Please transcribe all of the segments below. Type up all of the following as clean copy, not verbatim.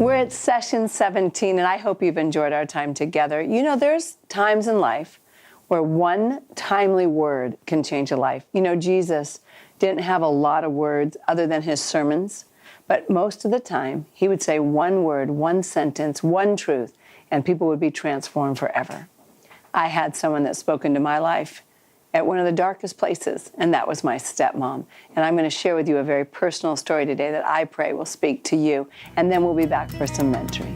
We're at session 17, and I hope you've enjoyed our time together. You know, there's times in life where one timely word can change a life. You know, Jesus didn't have a lot of words other than his sermons, but most of the time he would say one word, one sentence, one truth, and people would be transformed forever. I had someone that spoke into my life at one of the darkest places, and that was my stepmom. And I'm going to share with you a very personal story today that I pray will speak to you, and then we'll be back for some mentoring.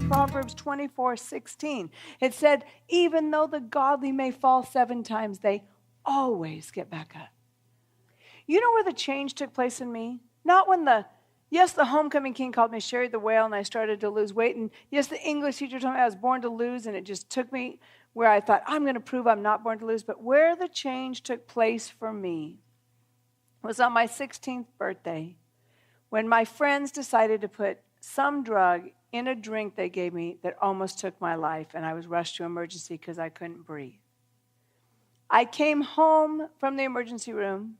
Proverbs 24:16. It said, even though the godly may fall 7 times, they always get back up. You know where the change took place in me? Not when the homecoming king called me Sherry the Whale and I started to lose weight. And yes, the English teacher told me I was born to lose, and it just took me where I thought, I'm going to prove I'm not born to lose. But where the change took place for me was on my 16th birthday, when my friends decided to put some drug in a drink they gave me that almost took my life, and I was rushed to emergency because I couldn't breathe. I came home from the emergency room,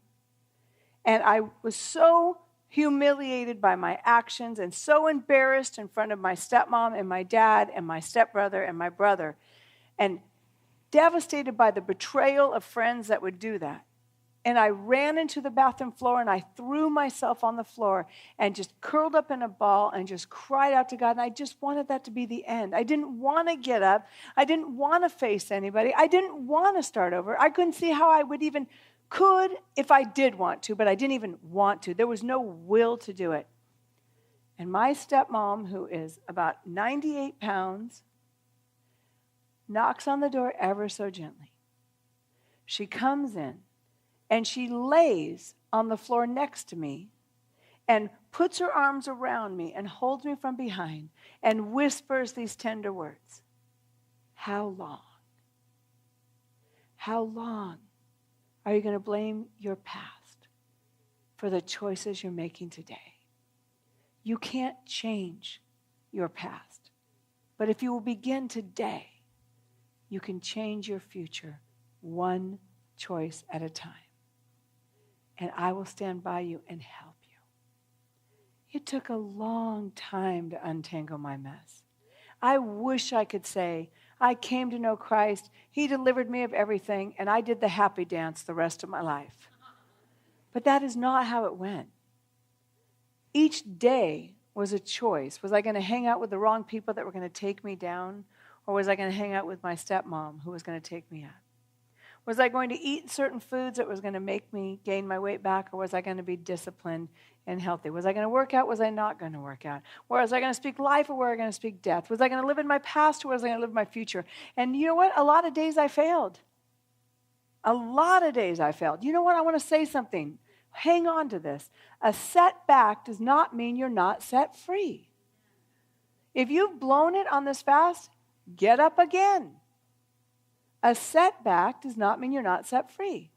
and I was so humiliated by my actions and so embarrassed in front of my stepmom and my dad and my stepbrother and my brother, and devastated by the betrayal of friends that would do that. And I ran into the bathroom floor and I threw myself on the floor and just curled up in a ball and just cried out to God. And I just wanted that to be the end. I didn't want to get up. I didn't want to face anybody. I didn't want to start over. I couldn't see how I could if I did want to, but I didn't even want to. There was no will to do it. And my stepmom, who is about 98 pounds, knocks on the door ever so gently. She comes in and she lays on the floor next to me and puts her arms around me and holds me from behind and whispers these tender words. How long? How long are you going to blame your past for the choices you're making today? You can't change your past. But if you will begin today, you can change your future one choice at a time. And I will stand by you and help you. It took a long time to untangle my mess. I wish I could say, I came to know Christ, he delivered me of everything, and I did the happy dance the rest of my life. But that is not how it went. Each day was a choice. Was I going to hang out with the wrong people that were going to take me down? Or was I going to hang out with my stepmom who was going to take me up? Was I going to eat certain foods that was going to make me gain my weight back? Or was I going to be disciplined and healthy? Was I going to work out? Was I not going to work out? Was I going to speak life or was I going to speak death? Was I going to live in my past or was I going to live in my future? And you know what? A lot of days I failed. A lot of days I failed. You know what? I want to say something. Hang on to this. A setback does not mean you're not set free. If you've blown it on this fast, get up again. A setback does not mean you're not set free.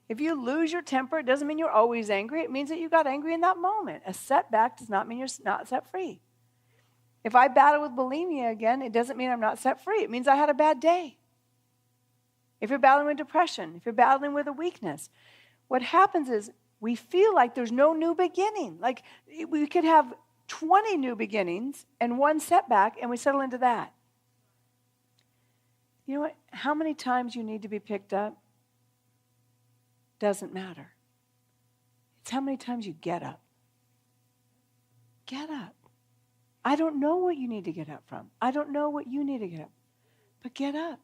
If you lose your temper, it doesn't mean you're always angry. It means that you got angry in that moment. A setback does not mean you're not set free. If I battle with bulimia again, it doesn't mean I'm not set free. It means I had a bad day. If you're battling with depression, if you're battling with a weakness, what happens is we feel like there's no new beginning. Like we could have 20 new beginnings and one setback, and we settle into that. You know what? How many times you need to be picked up doesn't matter. It's how many times you get up. Get up. I don't know what you need to get up from. I don't know what you need to get up. But get up.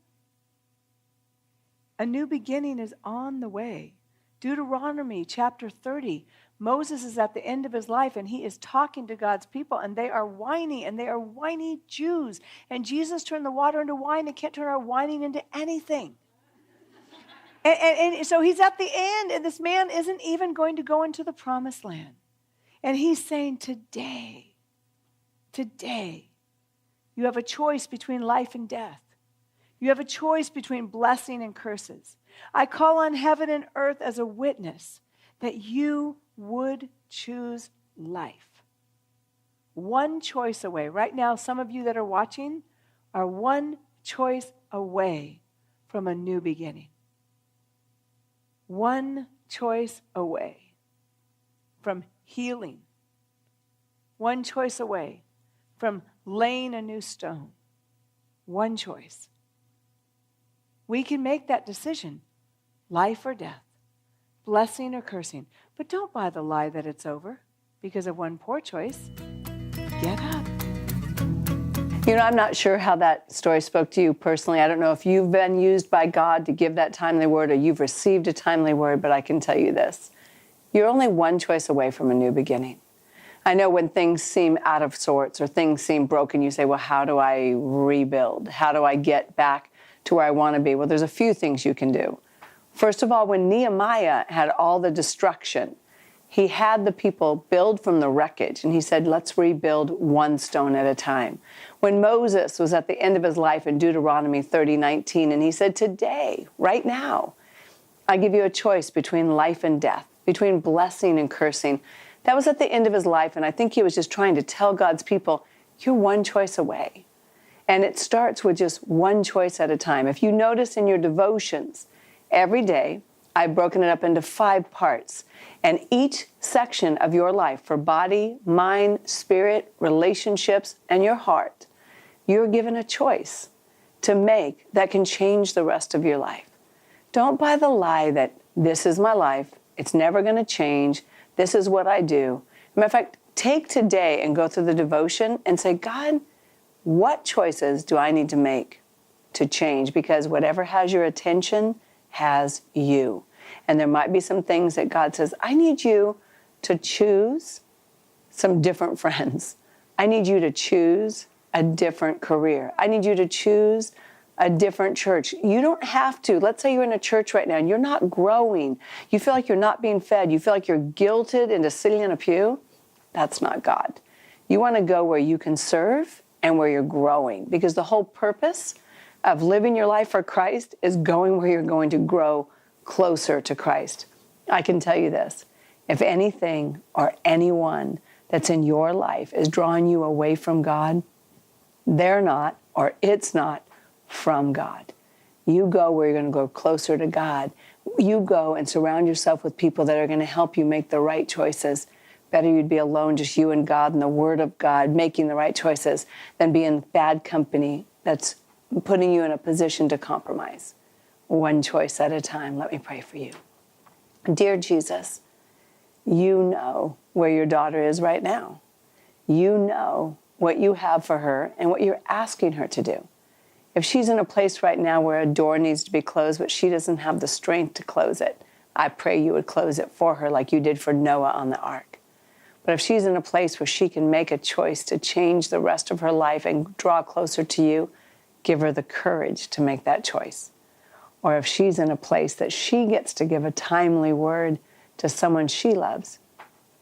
A new beginning is on the way. Deuteronomy chapter 30. Moses is at the end of his life and he is talking to God's people and they are whiny and they are whiny Jews. And Jesus turned the water into wine and can't turn our whining into anything. And so he's at the end and this man isn't even going to go into the promised land. And he's saying today, you have a choice between life and death. You have a choice between blessing and curses. I call on heaven and earth as a witness that you would choose life. One choice away. Right now, some of you that are watching are one choice away from a new beginning. One choice away from healing. One choice away from laying a new stone. One choice. We can make that decision, life or death, blessing or cursing. But don't buy the lie that it's over because of one poor choice. Get up. You know, I'm not sure how that story spoke to you personally. I don't know if you've been used by God to give that timely word or you've received a timely word, but I can tell you this. You're only one choice away from a new beginning. I know when things seem out of sorts or things seem broken, you say, well, how do I rebuild? How do I get back to where I want to be? Well, there's a few things you can do. First of all, when Nehemiah had all the destruction, he had the people build from the wreckage, and he said, let's rebuild one stone at a time. When Moses was at the end of his life in Deuteronomy 30:19, and he said, today, right now, I give you a choice between life and death, between blessing and cursing. That was at the end of his life, and I think he was just trying to tell God's people, you're one choice away. And it starts with just one choice at a time. If you notice in your devotions, every day, I've broken it up into 5 parts. And each section of your life, for body, mind, spirit, relationships, and your heart, you're given a choice to make that can change the rest of your life. Don't buy the lie that this is my life, it's never going to change, this is what I do. Matter of fact, take today and go through the devotion and say, God, what choices do I need to make to change? Because whatever has your attention has you. And there might be some things that God says, I need you to choose some different friends. I need you to choose a different career. I need you to choose a different church. You don't have to. Let's say you're in a church right now and you're not growing. You feel like you're not being fed. You feel like you're guilted into sitting in a pew. That's not God. You want to go where you can serve and where you're growing, because the whole purpose of living your life for Christ is going where you're going to grow closer to Christ. I can tell you this, if anything or anyone that's in your life is drawing you away from God, they're not, or it's not from God. You go where you're going to go closer to God. You go and surround yourself with people that are going to help you make the right choices. Better you'd be alone, just you and God and the Word of God, making the right choices, than be in bad company that's putting you in a position to compromise. One choice at a time. Let me pray for you. Dear Jesus, you know where your daughter is right now. You know what you have for her and what you're asking her to do. If she's in a place right now where a door needs to be closed, but she doesn't have the strength to close it, I pray you would close it for her like you did for Noah on the ark. But if she's in a place where she can make a choice to change the rest of her life and draw closer to you, give her the courage to make that choice. Or if she's in a place that she gets to give a timely word to someone she loves,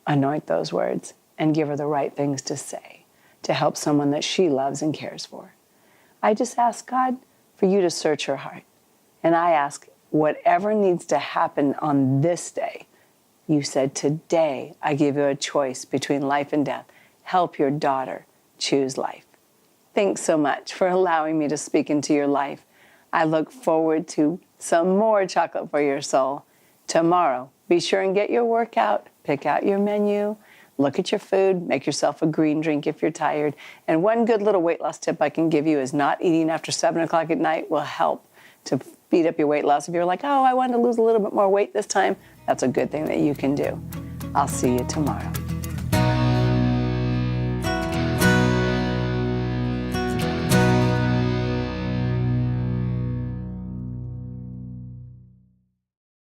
anoint those words and give her the right things to say to help someone that she loves and cares for. I just ask, God, for you to search her heart. And I ask, whatever needs to happen on this day, you said, today I give you a choice between life and death. Help your daughter choose life. Thanks so much for allowing me to speak into your life. I look forward to some more chocolate for your soul tomorrow. Be sure and get your workout, pick out your menu, look at your food, make yourself a green drink if you're tired. And one good little weight loss tip I can give you is not eating after 7 o'clock at night will help to speed up your weight loss. If you're like, oh, I want to lose a little bit more weight this time, that's a good thing that you can do. I'll see you tomorrow.